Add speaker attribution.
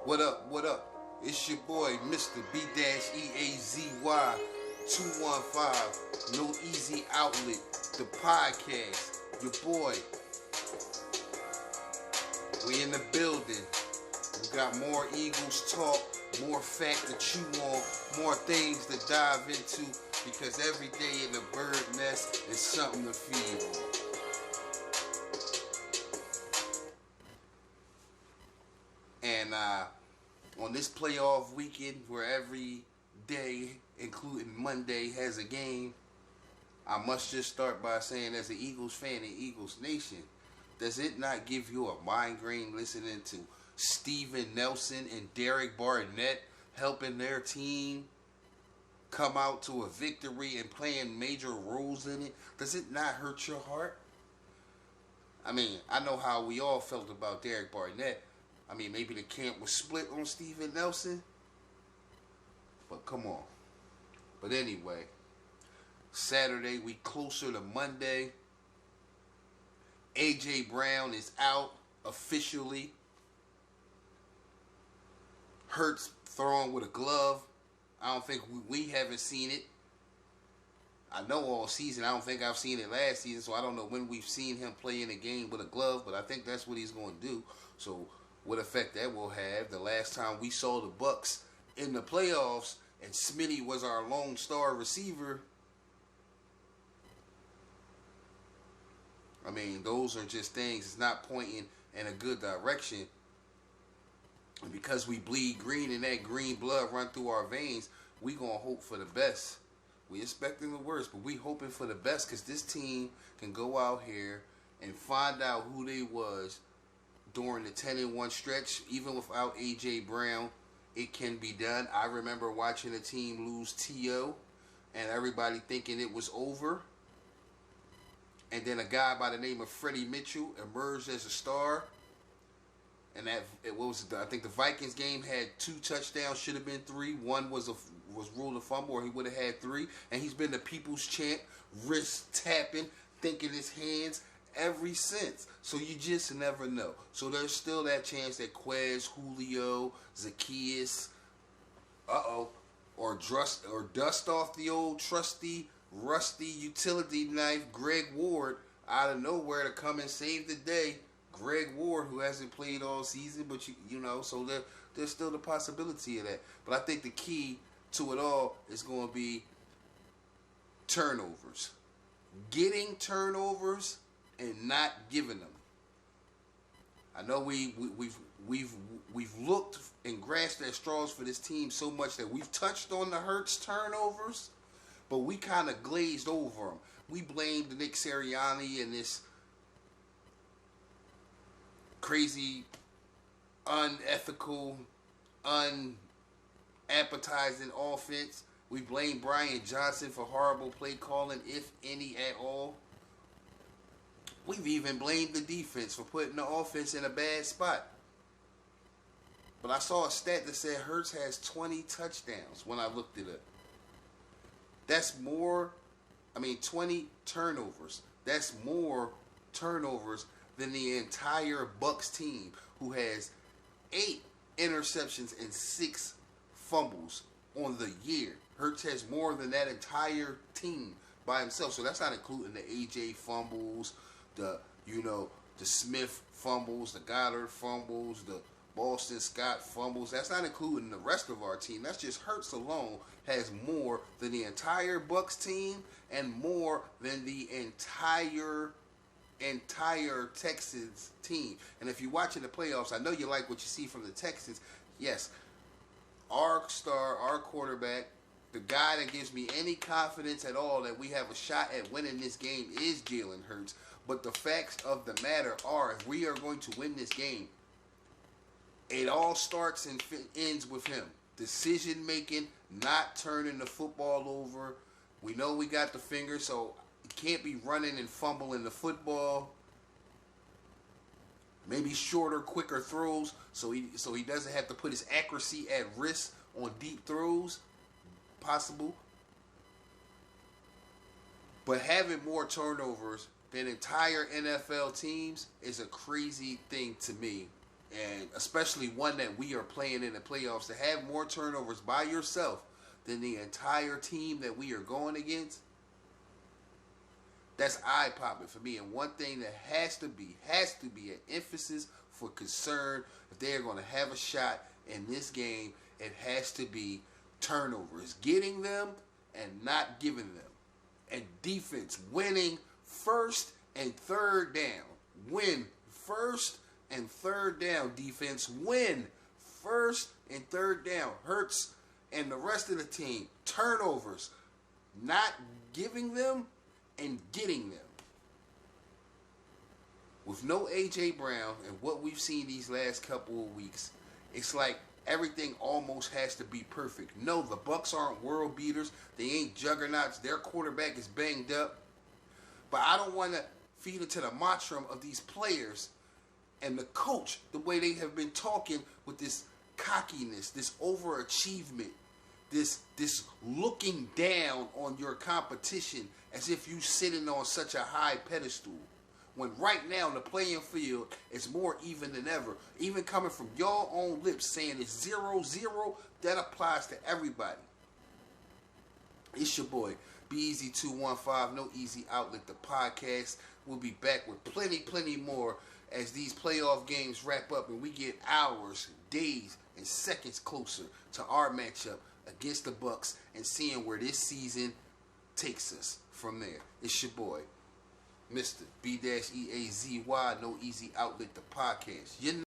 Speaker 1: What up? What up? It's your boy, Mr. B-EAZY 215. No Easy Outlet, the podcast. Your boy. We in the building. We got more Eagles talk, more fact to chew on, more things to dive into, because every day in the bird nest is something to feed on. And on this playoff weekend, where every day, including Monday, has a game, I must just start by saying, as an Eagles fan in Eagles Nation, does it not give you a migraine listening to Steven Nelson and Derek Barnett helping their team come out to a victory and playing major roles in it? Does it not hurt your heart? I mean, I know how we all felt about Derek Barnett. I mean, maybe the camp was split on Steven Nelson. But come on. But anyway, Saturday, we closer to Monday. A.J. Brown is out officially. Hurts throwing with a glove. I don't think we haven't seen it. I know all season. I don't think I've seen it last season, so I don't know when we've seen him play in a game with a glove, but I think that's what he's going to do. So what effect that will have. The last time we saw the Bucks in the playoffs and Smitty was our lone star receiver, I mean, those are just things. It's not pointing in a good direction. And because we bleed green and that green blood run through our veins, we going to hope for the best. We expecting the worst, but we hoping for the best, because this team can go out here and find out who they was during the 10-1 stretch. Even without A.J. Brown, it can be done. I remember watching a team lose T.O. and everybody thinking it was over. And then a guy by the name of Freddie Mitchell emerged as a star. And I think the Vikings game had 2 touchdowns, should have been 3. One was ruled a fumble, or he would have had 3. And he's been the people's champ, wrist tapping, thinking his hands ever since. So you just never know. So there's still that chance that Quez, Julio, Zacchaeus, or dust off the old trusty, rusty utility knife, Greg Ward, out of nowhere to come and save the day. Greg Ward, who hasn't played all season, but you know, so there's still the possibility of that. But I think the key to it all is going to be turnovers. Getting turnovers and not giving them. I know we've looked and grasped at straws for this team so much that we've touched on the Hurts turnovers, but we kind of glazed over them. We blamed Nick Sirianni and this crazy, unethical, unappetizing offense. We blame Brian Johnson for horrible play calling, if any at all. We've even blamed the defense for putting the offense in a bad spot. But I saw a stat that said Hurts has 20 touchdowns when I looked it up. That's more, 20 turnovers. That's more turnovers than the entire Bucks team, who has 8 interceptions and 6 fumbles on the year. Hurts has more than that entire team by himself. So that's not including the AJ fumbles, the Smith fumbles, the Goddard fumbles, the Boston Scott fumbles. That's not including the rest of our team. That's just Hurts alone has more than the entire Bucks team and more than the entire Texans team. And if you're watching the playoffs, I know you like what you see from the Texans. Yes, our star, our quarterback, the guy that gives me any confidence at all that we have a shot at winning this game is Jalen Hurts. But the facts of the matter are, if we are going to win this game, it all starts and ends with him. Decision making, not turning the football over. We know we got the finger, so he can't be running and fumbling the football. Maybe shorter, quicker throws, so he doesn't have to put his accuracy at risk on deep throws. Possible. But having more turnovers than entire NFL teams is a crazy thing to me. and especially one that we are playing in the playoffs, to have more turnovers by yourself than the entire team that we are going against, that's eye-popping for me. And one thing that has to be an emphasis for concern, if they are going to have a shot in this game, it has to be turnovers. Getting them and not giving them. And defense, winning first and third down. Win first and third down, defense. Win first and third down. Hurts and the rest of the team. Turnovers. Not giving them and getting them. With no A.J. Brown and what we've seen these last couple of weeks, it's like everything almost has to be perfect. No, the Bucs aren't world beaters. They ain't juggernauts. Their quarterback is banged up. But I don't want to feed into the mantra of these players and the coach, the way they have been talking with this cockiness, this overachievement, this looking down on your competition as if you sitting on such a high pedestal. When right now the playing field is more even than ever. Even coming from your own lips saying it's 0-0, that applies to everybody. It's your boy, BEZ215, No Easy Outlet, the podcast. We'll be back with plenty more as these playoff games wrap up and we get hours, days, and seconds closer to our matchup against the Bucs and seeing where this season takes us from there. It's your boy, Mr. B-E-A-Z-Y, No Easy Outlet, the podcast.